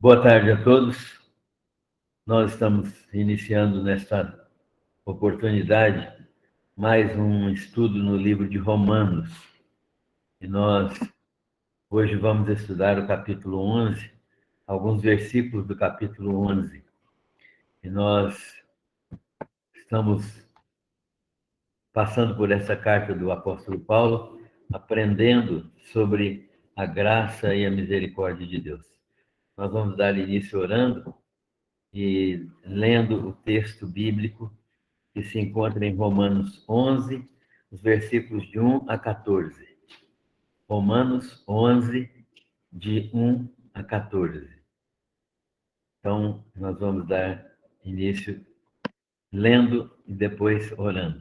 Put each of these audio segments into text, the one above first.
Boa tarde a todos. Nós estamos iniciando nesta oportunidade mais um estudo no livro de Romanos. E nós hoje vamos estudar o capítulo 11, alguns versículos do capítulo 11. E nós estamos passando por essa carta do apóstolo Paulo, aprendendo sobre a graça e a misericórdia de Deus. Nós vamos dar início orando e lendo o texto bíblico que se encontra em Romanos 11, os versículos de 1 a 14. Romanos 11, de 1 a 14. Então, nós vamos dar início lendo e depois orando.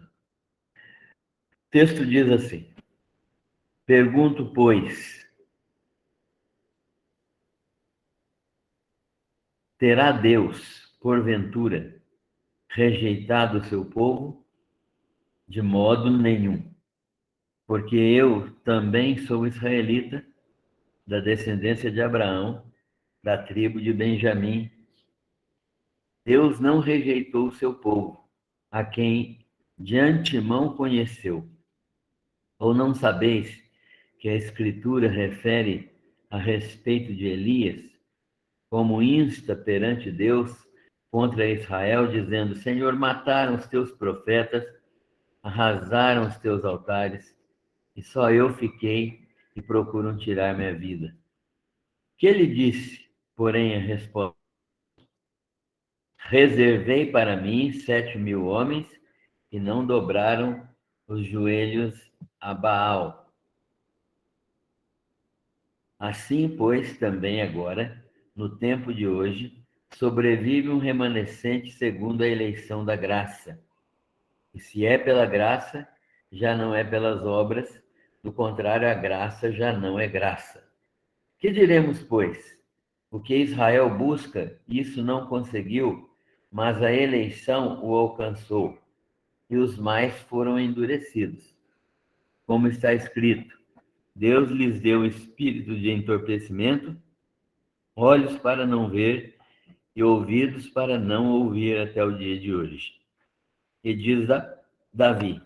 O texto diz assim: Pergunto, pois, terá Deus, porventura, rejeitado o seu povo? De modo nenhum. Porque eu também sou israelita, da descendência de Abraão, da tribo de Benjamim. Deus não rejeitou o seu povo, a quem de antemão conheceu. Ou não sabeis que a Escritura refere a respeito de Elias, como insta perante Deus contra Israel, dizendo: Senhor, mataram os teus profetas, arrasaram os teus altares, e só eu fiquei e procuram tirar minha vida. Que ele disse, porém, a resposta: Reservei para mim 7.000 homens que não dobraram os joelhos a Baal. Assim, pois, também agora, no tempo de hoje, sobrevive um remanescente segundo a eleição da graça. E se é pela graça, já não é pelas obras, do contrário, a graça já não é graça. Que diremos, pois? O que Israel busca, isso não conseguiu, mas a eleição o alcançou, e os mais foram endurecidos. Como está escrito: Deus lhes deu espírito de entorpecimento, olhos para não ver e ouvidos para não ouvir até o dia de hoje. E diz Davi: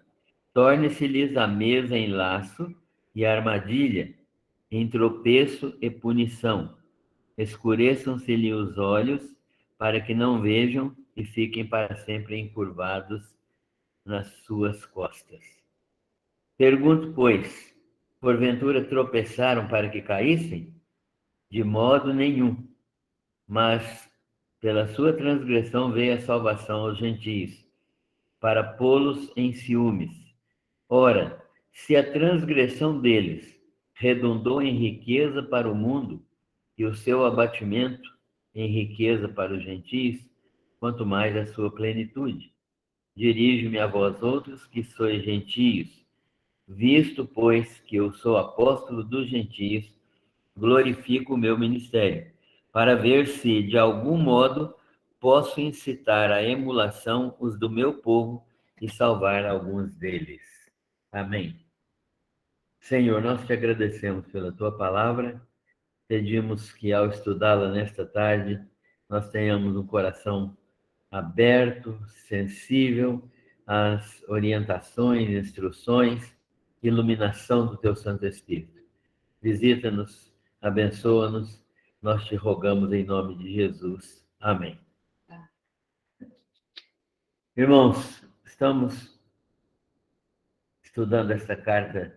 torne-se-lhes a mesa em laço e a armadilha em tropeço e punição. Escureçam-se-lhe os olhos para que não vejam e fiquem para sempre encurvados nas suas costas. Pergunto, pois, porventura tropeçaram para que caíssem? De modo nenhum, mas pela sua transgressão veio a salvação aos gentios, para pô-los em ciúmes. Ora, se a transgressão deles redundou em riqueza para o mundo, e o seu abatimento em riqueza para os gentios, quanto mais a sua plenitude. Dirijo-me a vós outros, que sois gentios, visto, pois, que eu sou apóstolo dos gentios, glorifico o meu ministério, para ver se, de algum modo, posso incitar à emulação os do meu povo e salvar alguns deles. Amém. Senhor, nós te agradecemos pela tua palavra, pedimos que, ao estudá-la nesta tarde, nós tenhamos um coração aberto, sensível às orientações, instruções, iluminação do teu Santo Espírito. Visita-nos, abençoa-nos, nós te rogamos em nome de Jesus. Amém. Irmãos, estamos estudando esta carta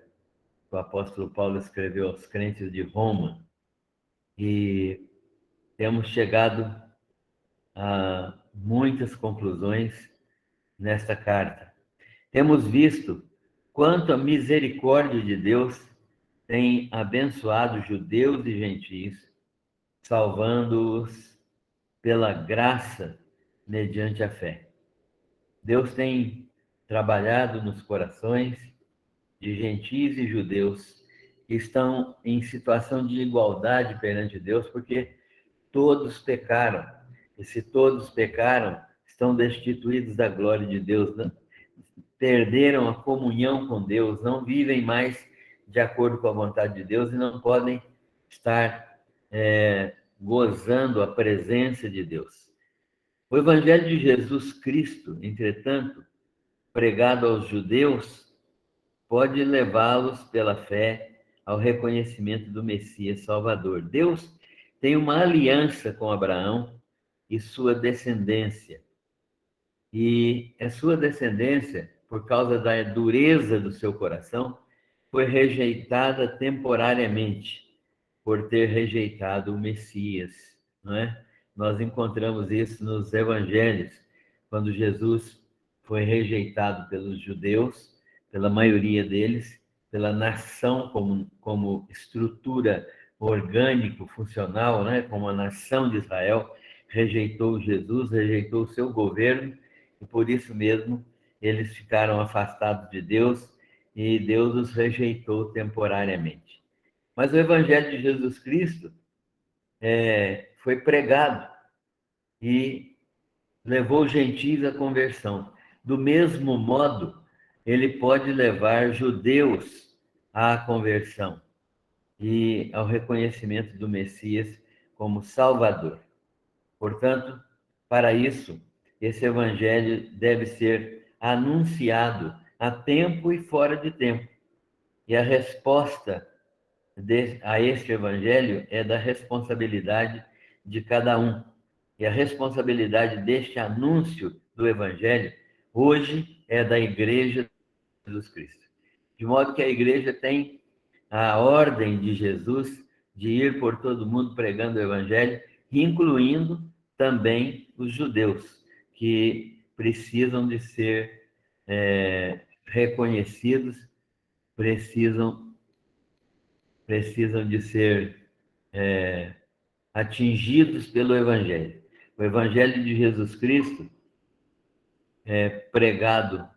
que o apóstolo Paulo escreveu aos crentes de Roma e temos chegado a muitas conclusões nesta carta. Temos visto quanto a misericórdia de Deus tem abençoado judeus e gentios, salvando-os pela graça mediante a fé. Deus tem trabalhado nos corações de gentios e judeus que estão em situação de igualdade perante Deus, porque todos pecaram. E se todos pecaram, estão destituídos da glória de Deus, né? Perderam a comunhão com Deus, não vivem mais de acordo com a vontade de Deus e não podem estar gozando a presença de Deus. O Evangelho de Jesus Cristo, entretanto, pregado aos judeus, pode levá-los pela fé ao reconhecimento do Messias Salvador. Deus tem uma aliança com Abraão e sua descendência. E a sua descendência, por causa da dureza do seu coração, foi rejeitada temporariamente por ter rejeitado o Messias, não é? Nós encontramos isso nos evangelhos, quando Jesus foi rejeitado pelos judeus, pela maioria deles, pela nação como estrutura orgânico, funcional, né? Como a nação de Israel, rejeitou Jesus, rejeitou o seu governo, e por isso mesmo eles ficaram afastados de Deus, e Deus os rejeitou temporariamente. Mas o Evangelho de Jesus Cristo foi pregado e levou os gentios à conversão. Do mesmo modo, ele pode levar judeus à conversão e ao reconhecimento do Messias como Salvador. Portanto, para isso, esse Evangelho deve ser anunciado a tempo e fora de tempo. E a resposta a este Evangelho é da responsabilidade de cada um. E a responsabilidade deste anúncio do Evangelho, hoje, é da Igreja de Jesus Cristo. De modo que a Igreja tem a ordem de Jesus de ir por todo mundo pregando o Evangelho, incluindo também os judeus, que precisam de ser reconhecidos, precisam de ser atingidos pelo Evangelho. O Evangelho de Jesus Cristo é pregado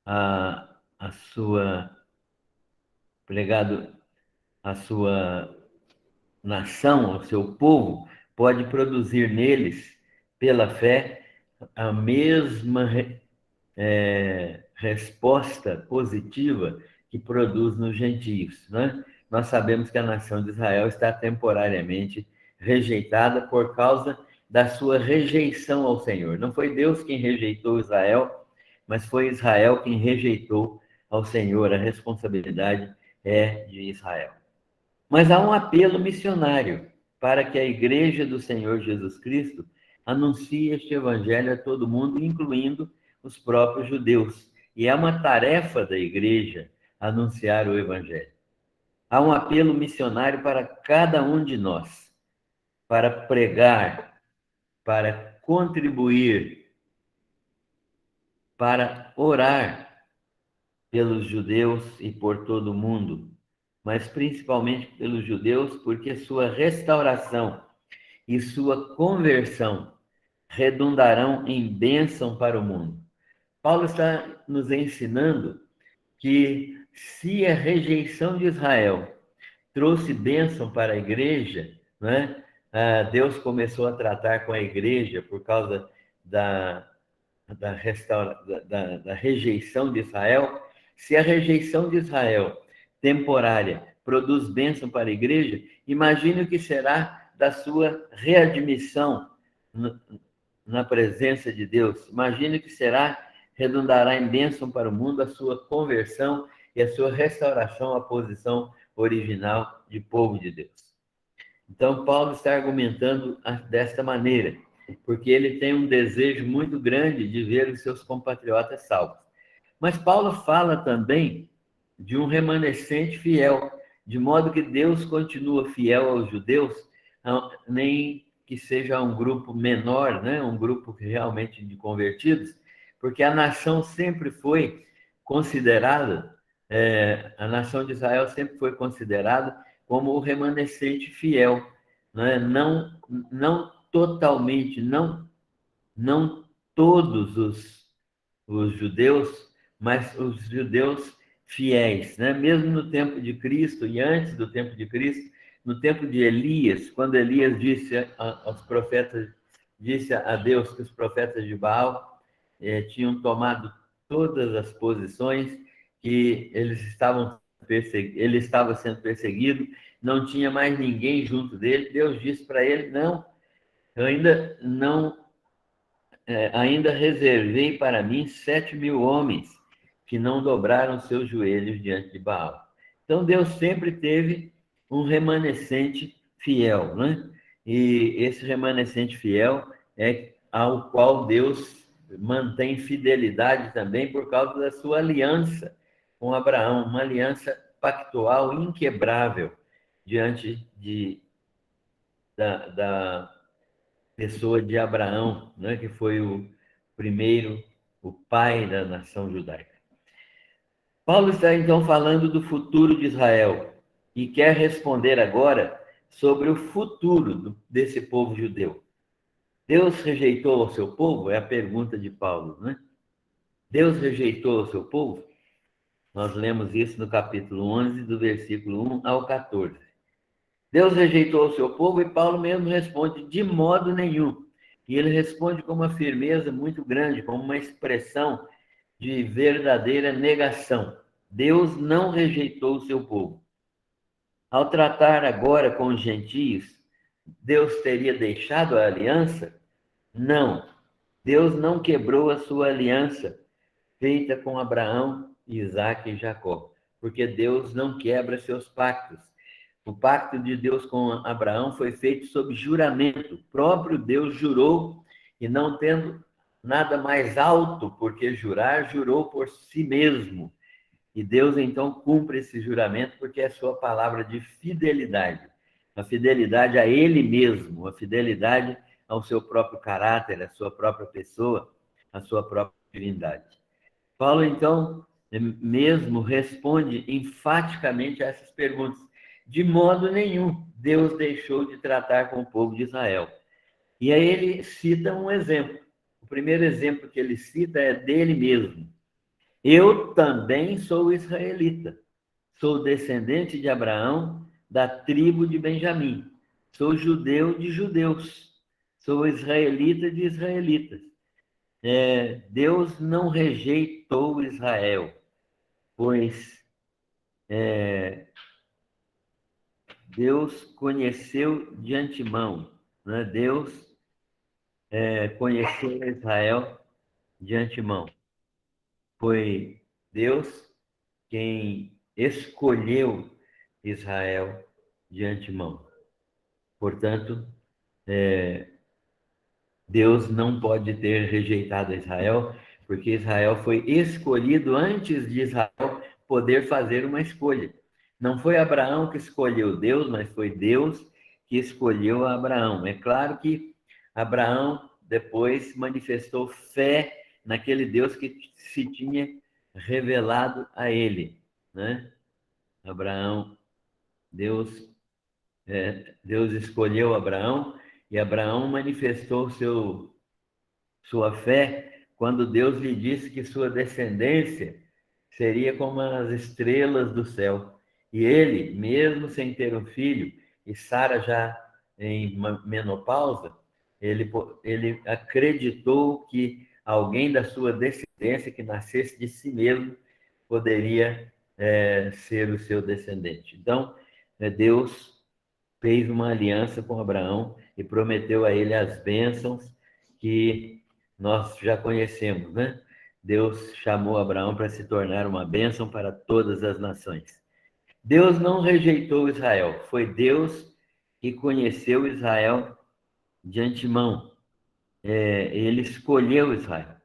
a sua nação, ao seu povo, pode produzir neles, pela fé, a mesma resposta positiva que produz nos gentios, né? Nós sabemos que a nação de Israel está temporariamente rejeitada por causa da sua rejeição ao Senhor. Não foi Deus quem rejeitou Israel, mas foi Israel quem rejeitou ao Senhor. A responsabilidade é de Israel. Mas há um apelo missionário para que a Igreja do Senhor Jesus Cristo anuncie este evangelho a todo mundo, incluindo os próprios judeus. E é uma tarefa da Igreja anunciar o evangelho. Há um apelo missionário para cada um de nós, para pregar, para contribuir, para orar pelos judeus e por todo o mundo, mas principalmente pelos judeus, porque sua restauração e sua conversão redundarão em bênção para o mundo. Paulo está nos ensinando que se a rejeição de Israel trouxe bênção para a igreja, né? Deus começou a tratar com a igreja por causa da rejeição de Israel. Se a rejeição de Israel temporária produz bênção para a igreja, imagine o que será da sua readmissão na presença de Deus. Imagine o que será, redundará em bênção para o mundo a sua conversão e a sua restauração à posição original de povo de Deus. Então, Paulo está argumentando desta maneira, porque ele tem um desejo muito grande de ver os seus compatriotas salvos. Mas Paulo fala também de um remanescente fiel, de modo que Deus continua fiel aos judeus, nem que seja um grupo menor, né? Um grupo realmente de convertidos, porque a nação sempre foi considerada, a nação de Israel sempre foi considerada como o remanescente fiel, né? Não totalmente, não todos os judeus, mas os judeus fiéis, né? Mesmo no tempo de Cristo e antes do tempo de Cristo, no tempo de Elias, quando Elias disse aos profetas, disse a Deus que os profetas de Baal tinham tomado todas as posições, que ele estava sendo perseguido, não tinha mais ninguém junto dele, Deus disse para ele: não, eu ainda não, ainda reservei para mim 7.000 homens que não dobraram seus joelhos diante de Baal. Então Deus sempre teve um remanescente fiel, né? E esse remanescente fiel é ao qual Deus mantém fidelidade também por causa da sua aliança com Abraão, uma aliança pactual inquebrável diante da pessoa de Abraão, né, que foi o primeiro, o pai da nação judaica. Paulo está então falando do futuro de Israel e quer responder agora sobre o futuro desse povo judeu. Deus rejeitou o seu povo? É a pergunta de Paulo, né? Deus rejeitou o seu povo? Nós lemos isso no capítulo 11, do versículo 1 ao 14. Deus rejeitou o seu povo e Paulo mesmo responde: de modo nenhum. E ele responde com uma firmeza muito grande, como uma expressão de verdadeira negação. Deus não rejeitou o seu povo. Ao tratar agora com os gentios, Deus teria deixado a aliança? Não. Deus não quebrou a sua aliança feita com Abraão, Isaque e Jacó, porque Deus não quebra seus pactos. O pacto de Deus com Abraão foi feito sob juramento. O próprio Deus jurou, e não tendo nada mais alto por que jurar, jurou por si mesmo. E Deus então cumpre esse juramento porque é sua palavra de fidelidade. A fidelidade a Ele mesmo, a fidelidade ao seu próprio caráter, à sua própria pessoa, à sua própria divindade. Paulo, então, mesmo responde enfaticamente a essas perguntas. De modo nenhum, Deus deixou de tratar com o povo de Israel. E aí ele cita um exemplo. O primeiro exemplo que ele cita é dele mesmo. Eu também sou israelita. Sou descendente de Abraão, da tribo de Benjamim. Sou judeu de judeus. Sou israelita de israelitas. Deus não rejeitou Israel, pois Deus conheceu de antemão, né? Deus conheceu Israel de antemão. Foi Deus quem escolheu Israel de antemão. Portanto, Deus não pode ter rejeitado Israel, porque Israel foi escolhido antes de Israel poder fazer uma escolha. Não foi Abraão que escolheu Deus, mas foi Deus que escolheu Abraão. É claro que Abraão depois manifestou fé naquele Deus que se tinha revelado a ele, né? Abraão, Deus escolheu Abraão e Abraão manifestou sua fé quando Deus lhe disse que sua descendência seria como as estrelas do céu. E ele, mesmo sem ter um filho, e Sara já em menopausa, ele acreditou que alguém da sua descendência, que nascesse de si mesmo, poderia ser o seu descendente. Então, Deus fez uma aliança com Abraão e prometeu a ele as bênçãos que nós já conhecemos, né? Deus chamou Abraão para se tornar uma bênção para todas as nações. Deus não rejeitou Israel, foi Deus que conheceu Israel de antemão. Ele escolheu Israel.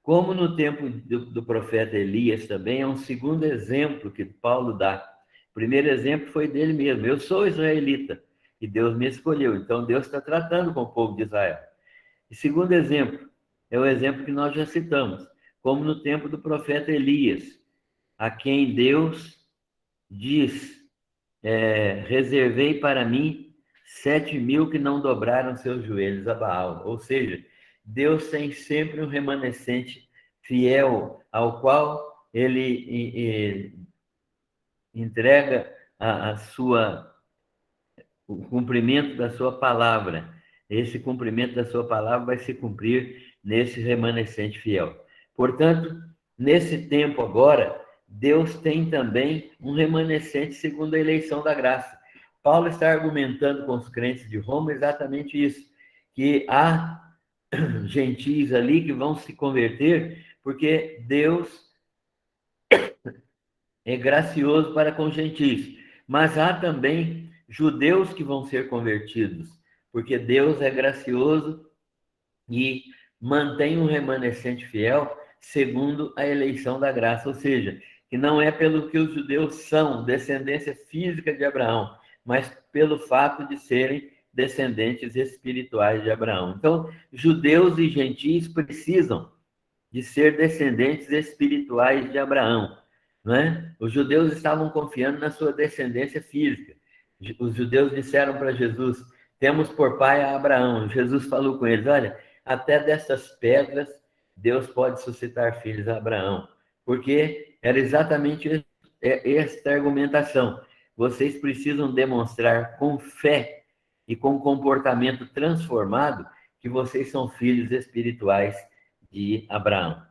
Como no tempo do profeta Elias também, é um segundo exemplo que Paulo dá. O primeiro exemplo foi dele mesmo. Eu sou israelita e Deus me escolheu. Então, Deus está tratando com o povo de Israel. E segundo exemplo, é o exemplo que nós já citamos. Como no tempo do profeta Elias, a quem Deus diz, reservei para mim 7.000 que não dobraram seus joelhos a Baal. Ou seja, Deus tem sempre um remanescente fiel ao qual ele entrega o cumprimento da sua palavra. Esse cumprimento da sua palavra vai se cumprir nesse remanescente fiel. Portanto, nesse tempo agora, Deus tem também um remanescente segundo a eleição da graça. Paulo está argumentando com os crentes de Roma exatamente isso, que há gentis ali que vão se converter, porque Deus é gracioso para com gentis, mas há também judeus que vão ser convertidos, porque Deus é gracioso e mantém um remanescente fiel segundo a eleição da graça, ou seja, que não é pelo que os judeus são, descendência física de Abraão, mas pelo fato de serem descendentes espirituais de Abraão. Então, judeus e gentis precisam de ser descendentes espirituais de Abraão, não é? Os judeus estavam confiando na sua descendência física. Os judeus disseram para Jesus: temos por pai a Abraão. Jesus falou com eles: olha, até dessas pedras Deus pode suscitar filhos a Abraão, porque era exatamente esta argumentação. Vocês precisam demonstrar com fé e com comportamento transformado que vocês são filhos espirituais de Abraão.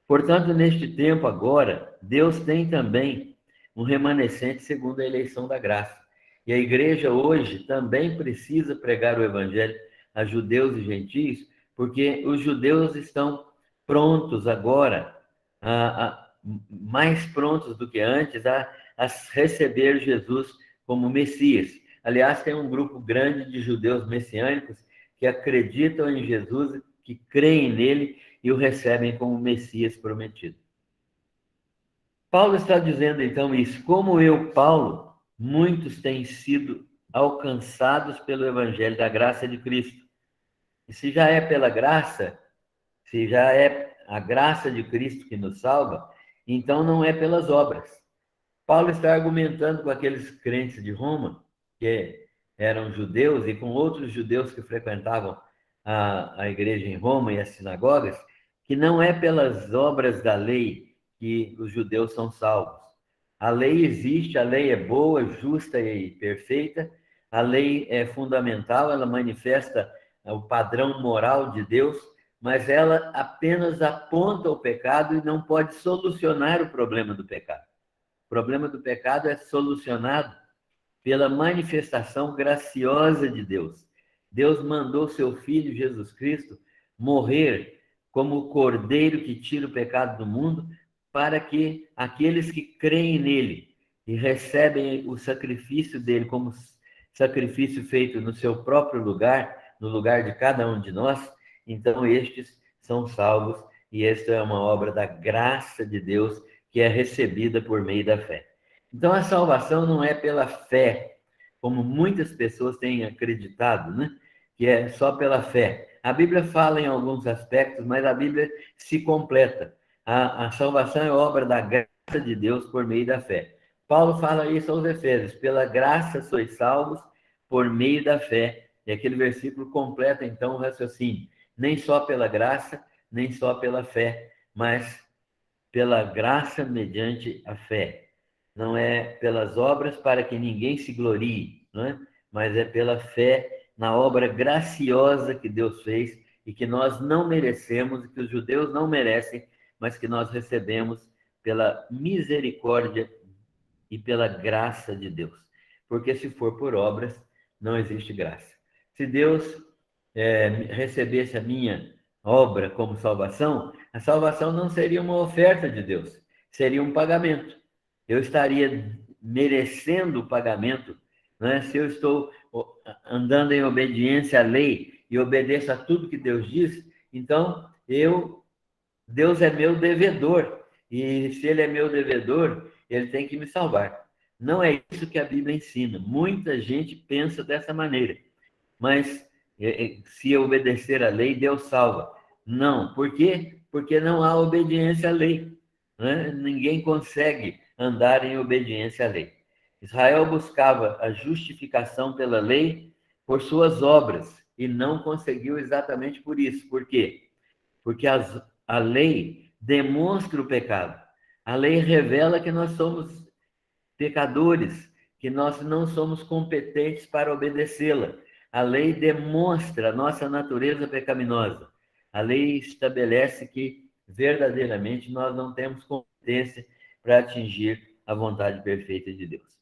Portanto, neste tempo agora, Deus tem também um remanescente segundo a eleição da graça. E a igreja hoje também precisa pregar o evangelho a judeus e gentios, porque os judeus estão prontos agora, mais prontos do que antes, a receber Jesus como Messias. Aliás, tem um grupo grande de judeus messiânicos que acreditam em Jesus, que creem nele e o recebem como Messias prometido. Paulo está dizendo então isso: como eu, Paulo, muitos têm sido alcançados pelo evangelho da graça de Cristo. E se já é pela graça, se já é a graça de Cristo que nos salva, então não é pelas obras. Paulo está argumentando com aqueles crentes de Roma, que eram judeus, e com outros judeus que frequentavam a igreja em Roma e as sinagogas, que não é pelas obras da lei que os judeus são salvos. A lei existe, a lei é boa, justa e perfeita, a lei é fundamental, ela manifesta o padrão moral de Deus, mas ela apenas aponta o pecado e não pode solucionar o problema do pecado. O problema do pecado é solucionado pela manifestação graciosa de Deus. Deus mandou seu Filho, Jesus Cristo, morrer como o cordeiro que tira o pecado do mundo, para que aqueles que creem nele e recebem o sacrifício dele como sacrifício feito no seu próprio lugar, no lugar de cada um de nós, então estes são salvos, e esta é uma obra da graça de Deus que é recebida por meio da fé. Então, a salvação não é pela fé, como muitas pessoas têm acreditado, né? Que é só pela fé. A Bíblia fala em alguns aspectos, mas a Bíblia se completa. A salvação é obra da graça de Deus por meio da fé. Paulo fala isso aos Efésios: pela graça sois salvos por meio da fé. E aquele versículo completa, então, o raciocínio. Nem só pela graça, nem só pela fé, mas pela graça mediante a fé. Não é pelas obras para que ninguém se glorie, não é? Mas é pela fé na obra graciosa que Deus fez e que nós não merecemos, que os judeus não merecem, mas que nós recebemos pela misericórdia e pela graça de Deus. Porque se for por obras, não existe graça. Se Deus recebesse a minha obra como salvação, a salvação não seria uma oferta de Deus, seria um pagamento. Eu estaria merecendo o pagamento, né? Se eu estou andando em obediência à lei e obedeço a tudo que Deus diz, então Deus é meu devedor. E se ele é meu devedor, ele tem que me salvar. Não é isso que a Bíblia ensina. Muita gente pensa dessa maneira. Mas se obedecer à lei, Deus salva. Não. Por quê? Porque não há obediência à lei. Né? Ninguém consegue andar em obediência à lei. Israel buscava a justificação pela lei por suas obras e não conseguiu exatamente por isso. Por quê? Porque a lei demonstra o pecado. A lei revela que nós somos pecadores, que nós não somos competentes para obedecê-la. A lei demonstra a nossa natureza pecaminosa. A lei estabelece que verdadeiramente nós não temos competência para atingir a vontade perfeita de Deus.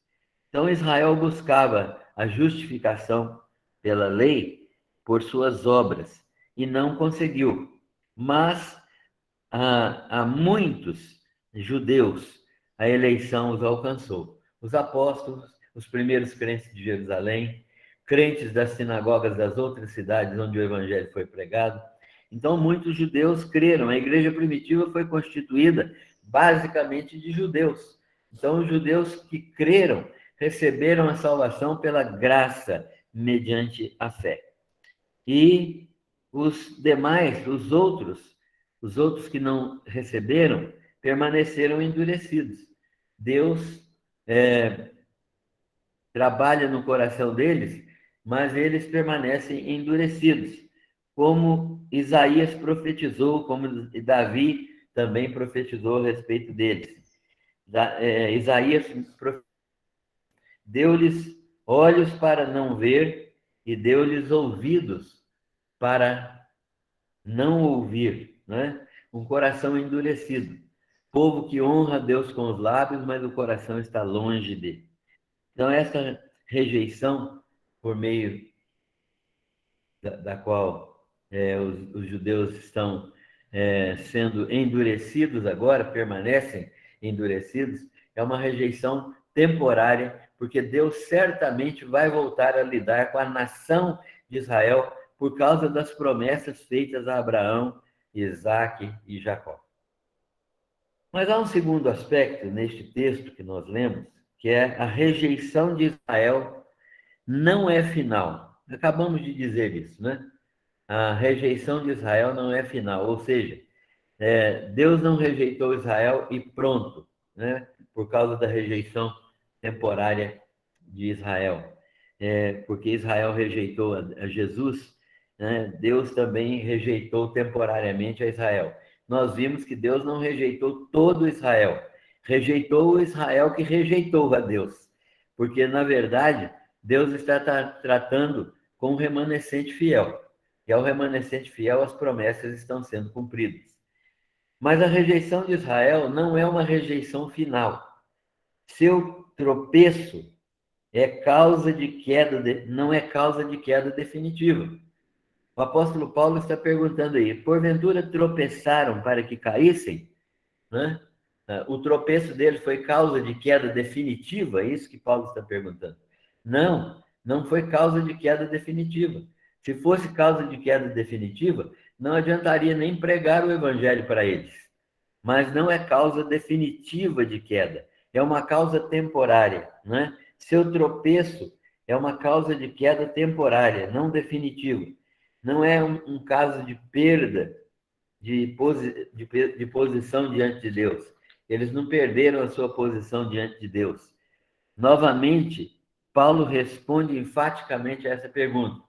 Então Israel buscava a justificação pela lei por suas obras e não conseguiu. Mas a muitos judeus a eleição os alcançou. Os apóstolos, os primeiros crentes de Jerusalém, crentes das sinagogas das outras cidades onde o evangelho foi pregado. Então, muitos judeus creram. A igreja primitiva foi constituída basicamente de judeus. Então, os judeus que creram receberam a salvação pela graça, mediante a fé. E os demais, os outros que não receberam, permaneceram endurecidos. Deus trabalha no coração deles, mas eles permanecem endurecidos, como Isaías profetizou, como Davi também profetizou a respeito deles. Isaías deu-lhes olhos para não ver e deu-lhes ouvidos para não ouvir, né? Um coração endurecido. Povo que honra a Deus com os lábios, mas o coração está longe dele. Então, essa rejeição, por meio da qual os judeus estão sendo endurecidos agora, permanecem endurecidos, é uma rejeição temporária, porque Deus certamente vai voltar a lidar com a nação de Israel por causa das promessas feitas a Abraão, Isaque e Jacó. Mas há um segundo aspecto neste texto que nós lemos, que é a rejeição de Israel não é final. Acabamos de dizer isso, né? A rejeição de Israel não é final, ou seja, Deus não rejeitou Israel e pronto, né? Por causa da rejeição temporária de Israel. Porque Israel rejeitou a Jesus, né? Deus também rejeitou temporariamente a Israel. Nós vimos que Deus não rejeitou todo Israel, rejeitou o Israel que rejeitou a Deus, porque, na verdade, Deus está tratando com o remanescente fiel, e ao remanescente fiel as promessas estão sendo cumpridas. Mas a rejeição de Israel não é uma rejeição final. Seu tropeço é causa de queda, não é causa de queda definitiva. O apóstolo Paulo está perguntando aí, porventura tropeçaram para que caíssem? Né? O tropeço deles foi causa de queda definitiva? É isso que Paulo está perguntando. Não, não foi causa de queda definitiva. Se fosse causa de queda definitiva, não adiantaria nem pregar o evangelho para eles. Mas não é causa definitiva de queda, é uma causa temporária, né? Seu tropeço é uma causa de queda temporária, não definitiva. Não é um caso de perda de posição diante de Deus. Eles não perderam a sua posição diante de Deus. Novamente, Paulo responde enfaticamente a essa pergunta.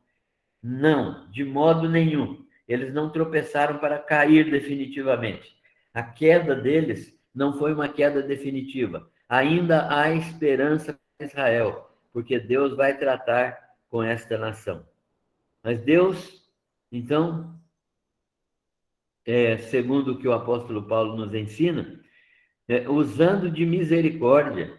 Não, de modo nenhum. Eles não tropeçaram para cair definitivamente. A queda deles não foi uma queda definitiva. Ainda há esperança para Israel, porque Deus vai tratar com esta nação. Mas Deus, então, segundo o que o apóstolo Paulo nos ensina, usando de misericórdia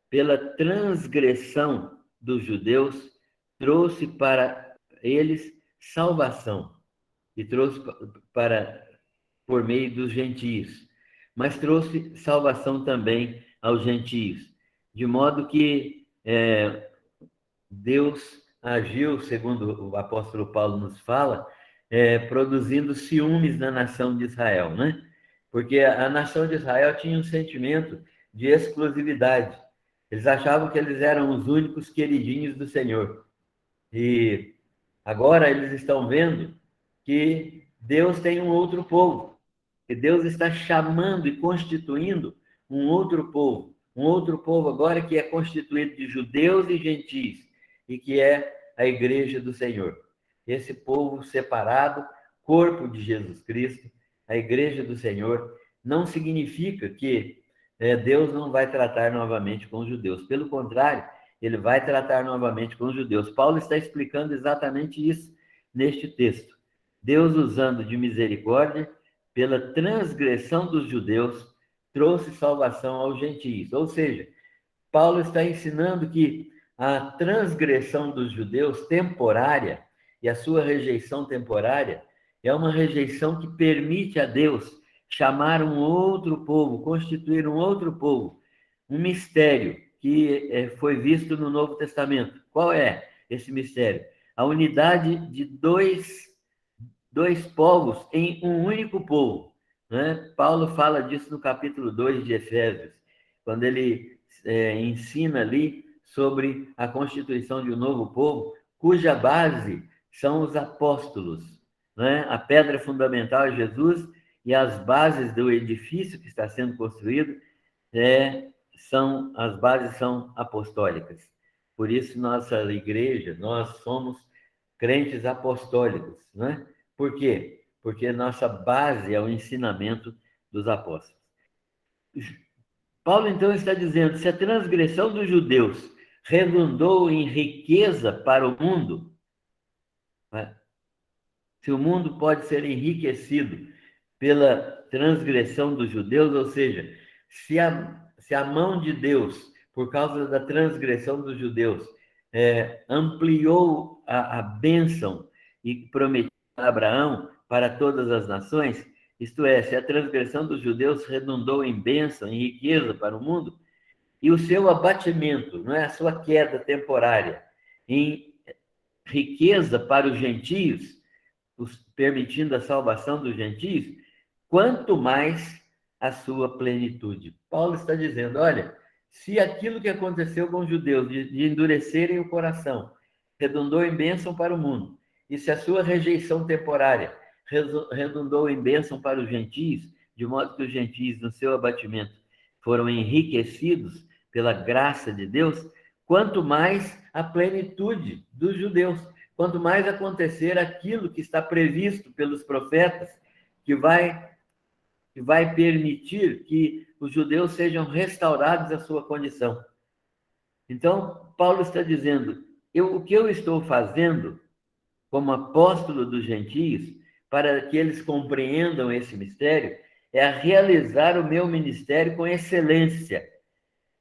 pela transgressão dos judeus, trouxe para eles salvação e trouxe por meio dos gentios, mas trouxe salvação também aos gentios, de modo que Deus agiu, segundo o apóstolo Paulo nos fala, produzindo ciúmes na nação de Israel, né? Porque a nação de Israel tinha um sentimento de exclusividade. Eles achavam que eles eram os únicos queridinhos do Senhor. E agora eles estão vendo que Deus tem um outro povo, que Deus está chamando e constituindo um outro povo agora que é constituído de judeus e gentios, e que é a igreja do Senhor. Esse povo separado, corpo de Jesus Cristo, a igreja do Senhor, não significa que Deus não vai tratar novamente com os judeus. Pelo contrário, ele vai tratar novamente com os judeus. Paulo está explicando exatamente isso neste texto. Deus, usando de misericórdia, pela transgressão dos judeus, trouxe salvação aos gentios. Ou seja, Paulo está ensinando que a transgressão dos judeus temporária e a sua rejeição temporária é uma rejeição que permite a Deus chamar um outro povo, constituir um outro povo, um mistério que foi visto no Novo Testamento. Qual é esse mistério? A unidade de dois povos em um único povo. Né? Paulo fala disso no capítulo 2 de Efésios, quando ele ensina ali sobre a constituição de um novo povo, cuja base são os apóstolos. Né? A pedra fundamental é Jesus, e as bases do edifício que está sendo construído as bases são apostólicas. Por isso, nossa igreja, nós somos crentes apostólicos, né? Por quê? Porque nossa base é o ensinamento dos apóstolos. Paulo, então, está dizendo, se a transgressão dos judeus redundou em riqueza para o mundo, né? Se o mundo pode ser enriquecido pela transgressão dos judeus, ou seja, se a mão de Deus, por causa da transgressão dos judeus, ampliou a bênção e prometeu a Abraão para todas as nações, isto é, se a transgressão dos judeus redundou em bênção, em riqueza para o mundo, e o seu abatimento, não é, a sua queda temporária, em riqueza para os gentios, permitindo a salvação dos gentios, quanto mais a sua plenitude. Paulo está dizendo, olha, se aquilo que aconteceu com os judeus, de endurecerem o coração, redundou em bênção para o mundo, e se a sua rejeição temporária redundou em bênção para os gentios, de modo que os gentios, no seu abatimento, foram enriquecidos pela graça de Deus, quanto mais a plenitude dos judeus, quanto mais acontecer aquilo que está previsto pelos profetas, que vai permitir que os judeus sejam restaurados à sua condição. Então, Paulo está dizendo, o que eu estou fazendo como apóstolo dos gentios, para que eles compreendam esse mistério, é realizar o meu ministério com excelência,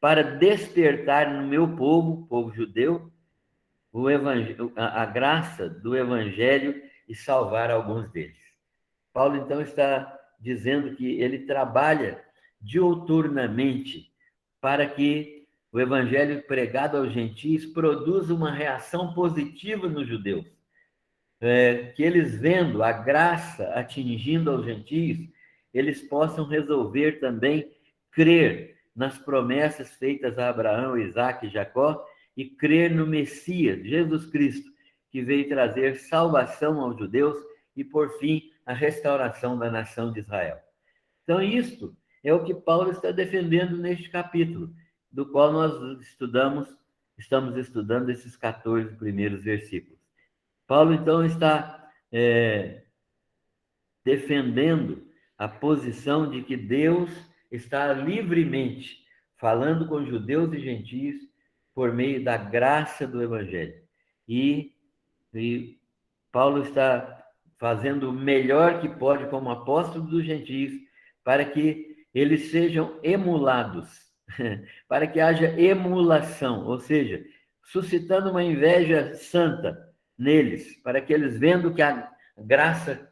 para despertar no meu povo judeu, a graça do evangelho e salvar alguns deles. Paulo, então, está dizendo que ele trabalha diuturnamente para que o evangelho pregado aos gentios produza uma reação positiva nos judeus. Que eles, vendo a graça atingindo aos gentios, eles possam resolver também crer nas promessas feitas a Abraão, Isaque e Jacó, e crer no Messias, Jesus Cristo, que veio trazer salvação aos judeus e, por fim, a restauração da nação de Israel. Então, isto é o que Paulo está defendendo neste capítulo, do qual nós estamos estudando esses 14 primeiros versículos. Paulo, então, está defendendo a posição de que Deus está livremente falando com judeus e gentios por meio da graça do Evangelho. E Paulo está fazendo o melhor que pode como apóstolo dos gentios para que eles sejam emulados, para que haja emulação, ou seja, suscitando uma inveja santa neles, para que eles, vendo que a graça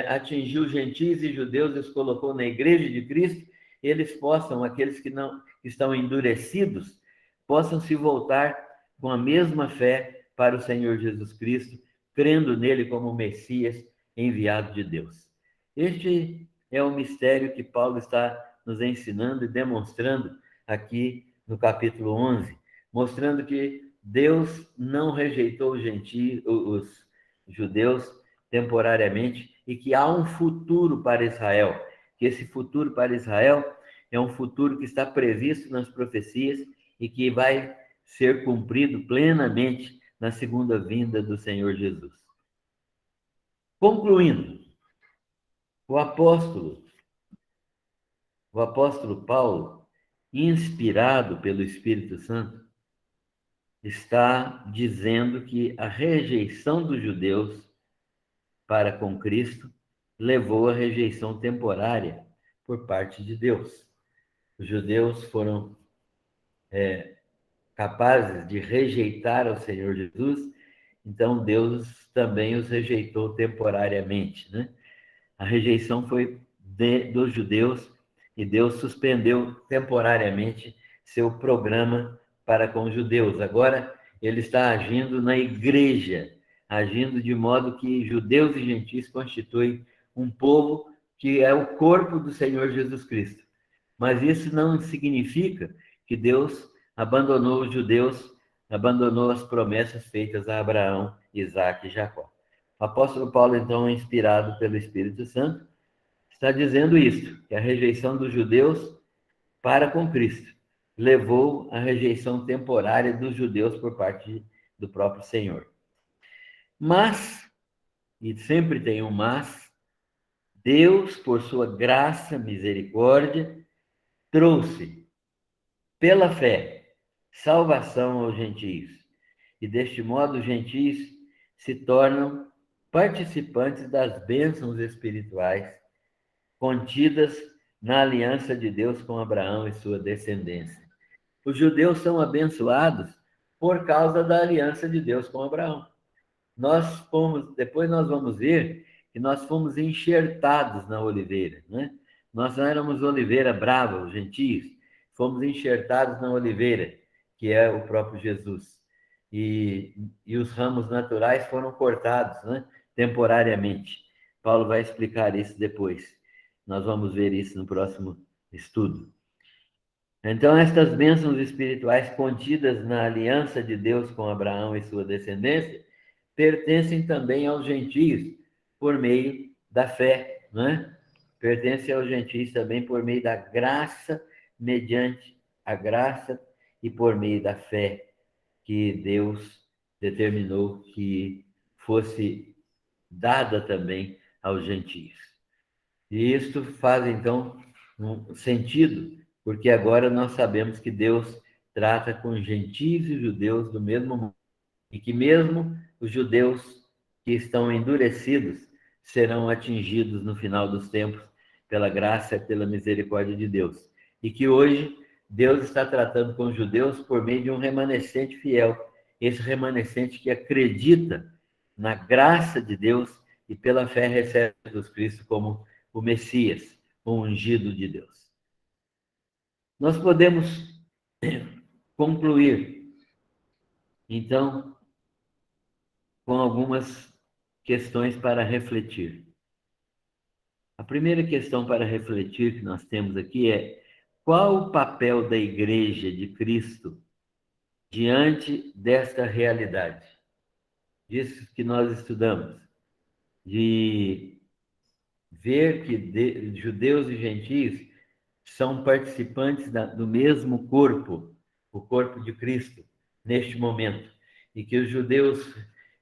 atingiu gentios e judeus e os colocou na igreja de Cristo, eles possam, aqueles que não estão endurecidos, possam se voltar com a mesma fé para o Senhor Jesus Cristo, crendo nele como Messias enviado de Deus. Este é o mistério que Paulo está nos ensinando e demonstrando aqui no capítulo 11, mostrando que Deus não rejeitou os judeus temporariamente e que há um futuro para Israel, que esse futuro para Israel é um futuro que está previsto nas profecias e que vai ser cumprido plenamente na segunda vinda do Senhor Jesus. Concluindo, o apóstolo Paulo, inspirado pelo Espírito Santo, está dizendo que a rejeição dos judeus para com Cristo levou à rejeição temporária por parte de Deus. Os judeus foram capazes de rejeitar o Senhor Jesus, então Deus também os rejeitou temporariamente, né? A rejeição foi dos judeus e Deus suspendeu temporariamente seu programa para com os judeus. Agora ele está agindo na igreja, agindo de modo que judeus e gentis constituem um povo que é o corpo do Senhor Jesus Cristo. Mas isso não significa que Deus abandonou os judeus, abandonou as promessas feitas a Abraão, Isaque e Jacó. O apóstolo Paulo, então, inspirado pelo Espírito Santo, está dizendo isso, que a rejeição dos judeus para com Cristo levou à rejeição temporária dos judeus por parte do próprio Senhor. Mas, e sempre tem um mas, Deus, por sua graça, misericórdia, trouxe, pela fé, salvação aos gentios. E deste modo os gentios se tornam participantes das bênçãos espirituais contidas na aliança de Deus com Abraão e sua descendência. Os judeus são abençoados por causa da aliança de Deus com Abraão. Depois nós vamos ver que nós fomos enxertados na oliveira, né? Nós não éramos oliveira brava, os gentios, fomos enxertados na oliveira, que é o próprio Jesus. E os ramos naturais foram cortados, né? Temporariamente. Paulo vai explicar isso depois. Nós vamos ver isso no próximo estudo. Então, estas bênçãos espirituais contidas na aliança de Deus com Abraão e sua descendência pertencem também aos gentios por meio da fé, né? Pertencem aos gentios também por meio da graça, mediante a graça e por meio da fé que Deus determinou que fosse dada também aos gentios. E isto faz, então, um sentido, porque agora nós sabemos que Deus trata com gentios e judeus do mesmo modo, e que mesmo os judeus que estão endurecidos serão atingidos no final dos tempos pela graça e pela misericórdia de Deus. E que hoje Deus está tratando com os judeus por meio de um remanescente fiel, esse remanescente que acredita na graça de Deus e pela fé recebe Jesus Cristo como o Messias, o ungido de Deus. Nós podemos concluir, então, com algumas questões para refletir. A primeira questão para refletir que nós temos aqui é: qual o papel da Igreja de Cristo diante desta realidade? Disso que nós estudamos, de ver que judeus e gentios são participantes do mesmo corpo, o corpo de Cristo, neste momento, e que os judeus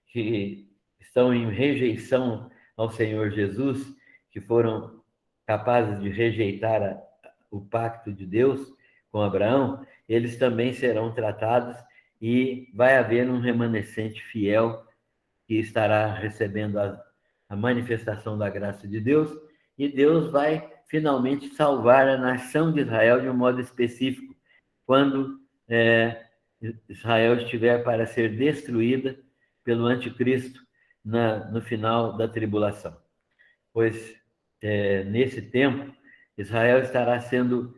que estão em rejeição ao Senhor Jesus, que foram capazes de rejeitar o pacto de Deus com Abraão, eles também serão tratados e vai haver um remanescente fiel que estará recebendo a manifestação da graça de Deus, e Deus vai finalmente salvar a nação de Israel de um modo específico, quando Israel estiver para ser destruída pelo anticristo no final da tribulação. Pois nesse tempo, Israel estará sendo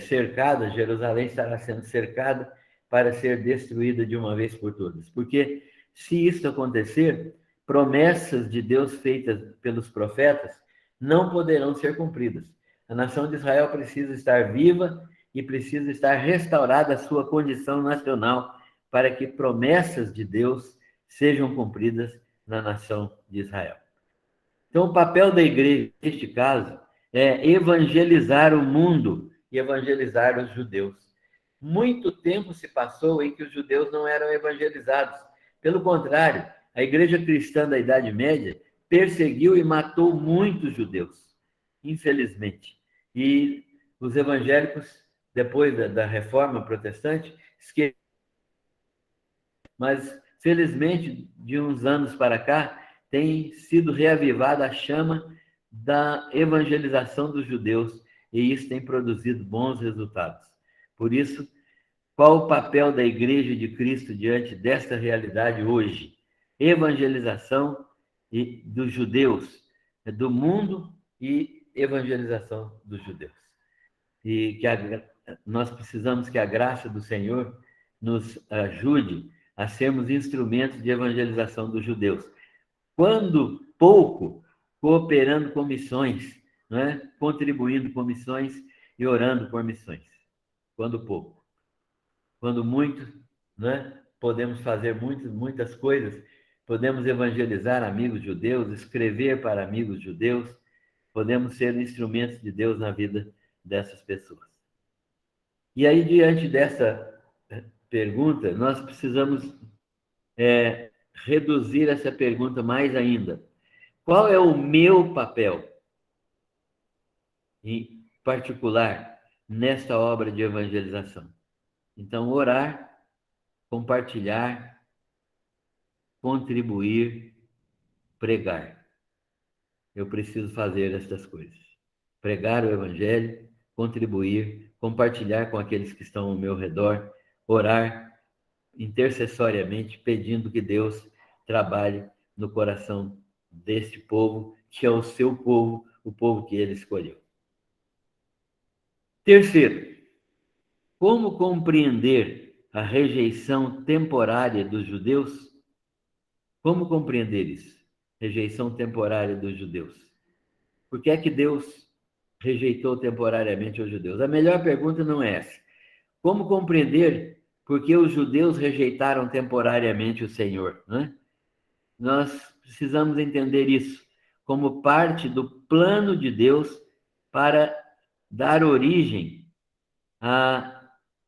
cercada, Jerusalém estará sendo cercada para ser destruída de uma vez por todas. Porque se isso acontecer, promessas de Deus feitas pelos profetas não poderão ser cumpridas. A nação de Israel precisa estar viva e precisa estar restaurada a sua condição nacional para que promessas de Deus sejam cumpridas na nação de Israel. Então, o papel da igreja, neste caso, é evangelizar o mundo e evangelizar os judeus. Muito tempo se passou em que os judeus não eram evangelizados. Pelo contrário, a igreja cristã da Idade Média perseguiu e matou muitos judeus, infelizmente. E os evangélicos, depois da reforma protestante, esqueceram. Mas, felizmente, de uns anos para cá, tem sido reavivada a chama da evangelização dos judeus, e isso tem produzido bons resultados. Por isso, Qual o papel da Igreja de Cristo diante desta realidade hoje? Evangelização dos judeus, do mundo e evangelização dos judeus. E que nós precisamos que a graça do Senhor nos ajude a sermos instrumentos de evangelização dos judeus. Quando pouco, cooperando com missões, não é? Contribuindo com missões e orando por missões. Quando pouco. Quando muito, não é? Podemos fazer muitas coisas, podemos evangelizar amigos judeus, escrever para amigos judeus, podemos ser instrumentos de Deus na vida dessas pessoas. E aí, diante dessa pergunta, nós precisamos reduzir essa pergunta mais ainda. Qual é o meu papel, em particular, nesta obra de evangelização? Então, orar, compartilhar, contribuir, pregar. Eu preciso fazer estas coisas. Pregar o evangelho, contribuir, compartilhar com aqueles que estão ao meu redor, orar intercessoriamente, pedindo que Deus trabalhe no coração deste povo, que é o seu povo, o povo que ele escolheu. Terceiro, como compreender a rejeição temporária dos judeus? Como compreender isso? Rejeição temporária dos judeus. Por que é que Deus rejeitou temporariamente os judeus? A melhor pergunta não é essa. Como compreender por que os judeus rejeitaram temporariamente o Senhor, né? Nós precisamos entender isso como parte do plano de Deus para dar origem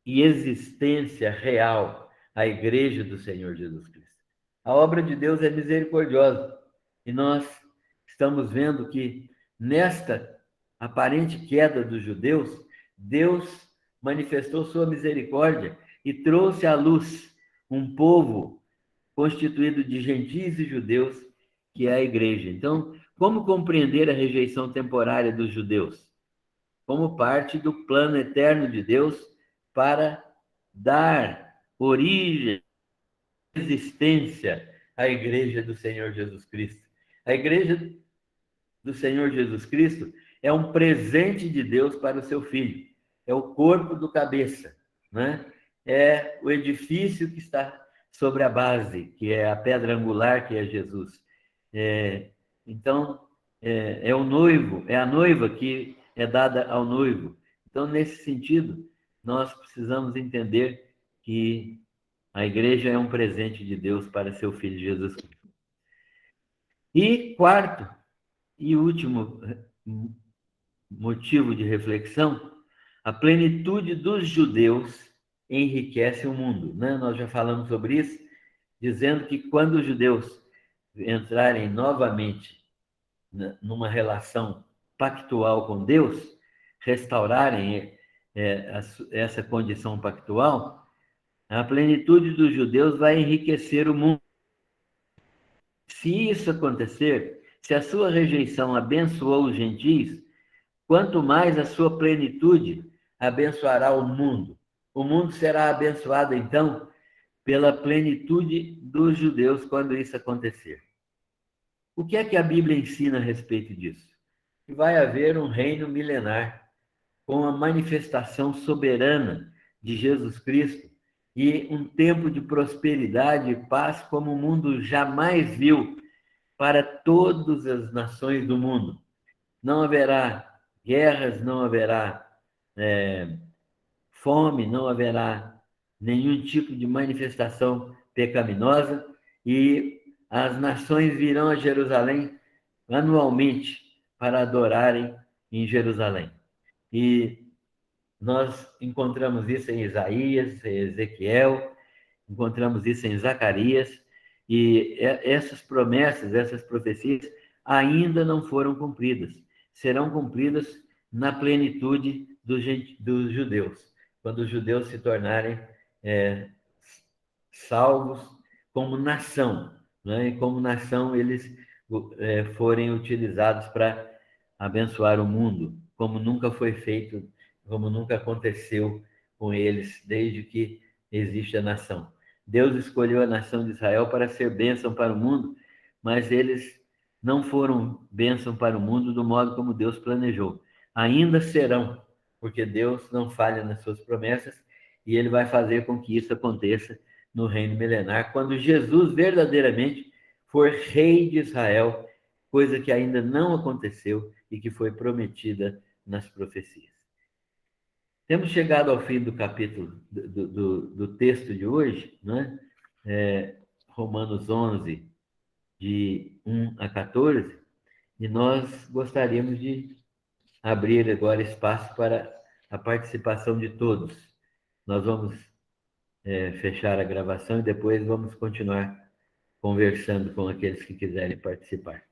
e existência real à Igreja do Senhor Jesus Cristo. A obra de Deus é misericordiosa e nós estamos vendo que nesta aparente queda dos judeus, Deus manifestou sua misericórdia e trouxe à luz um povo constituído de gentios e judeus, que é a igreja. Então, como compreender a rejeição temporária dos judeus? Como parte do plano eterno de Deus para dar origem, existência à igreja do Senhor Jesus Cristo. A igreja do Senhor Jesus Cristo é um presente de Deus para o seu filho. É o corpo do cabeça, né? É o edifício que está sobre a base, que é a pedra angular, que é Jesus. Então, é o noivo, é a noiva que é dada ao noivo. Então, nesse sentido, nós precisamos entender que a igreja é um presente de Deus para seu filho Jesus Cristo. E quarto e último motivo de reflexão, a plenitude dos judeus enriquece o mundo, né? Nós já falamos sobre isso, dizendo que quando os judeus entrarem novamente numa relação pactual com Deus, restaurarem essa condição pactual, a plenitude dos judeus vai enriquecer o mundo. Se isso acontecer, se a sua rejeição abençoou os gentios, quanto mais a sua plenitude abençoará o mundo. O mundo será abençoado, então, pela plenitude dos judeus quando isso acontecer. O que é que a Bíblia ensina a respeito disso? Que vai haver um reino milenar com a manifestação soberana de Jesus Cristo e um tempo de prosperidade e paz como o mundo jamais viu para todas as nações do mundo. Não haverá guerras, não haverá fome, não haverá nenhum tipo de manifestação pecaminosa e as nações virão a Jerusalém anualmente para adorarem em Jerusalém. E nós encontramos isso em Isaías, em Ezequiel, encontramos isso em Zacarias, e essas promessas, essas profecias ainda não foram cumpridas. Serão cumpridas na plenitude dos judeus, quando os judeus se tornarem salvos como nação, né? E como nação eles forem utilizados para abençoar o mundo, como nunca foi feito, como nunca aconteceu com eles desde que existe a nação. Deus escolheu a nação de Israel para ser bênção para o mundo, mas eles não foram bênção para o mundo do modo como Deus planejou. Ainda serão, porque Deus não falha nas suas promessas e ele vai fazer com que isso aconteça no reino milenar, quando Jesus verdadeiramente for rei de Israel, coisa que ainda não aconteceu e que foi prometida nas profecias. Temos chegado ao fim do capítulo, do texto de hoje, né? Romanos 11, de 1 a 14, e nós gostaríamos de abrir agora espaço para a participação de todos. Nós vamos fechar a gravação e depois vamos continuar conversando com aqueles que quiserem participar.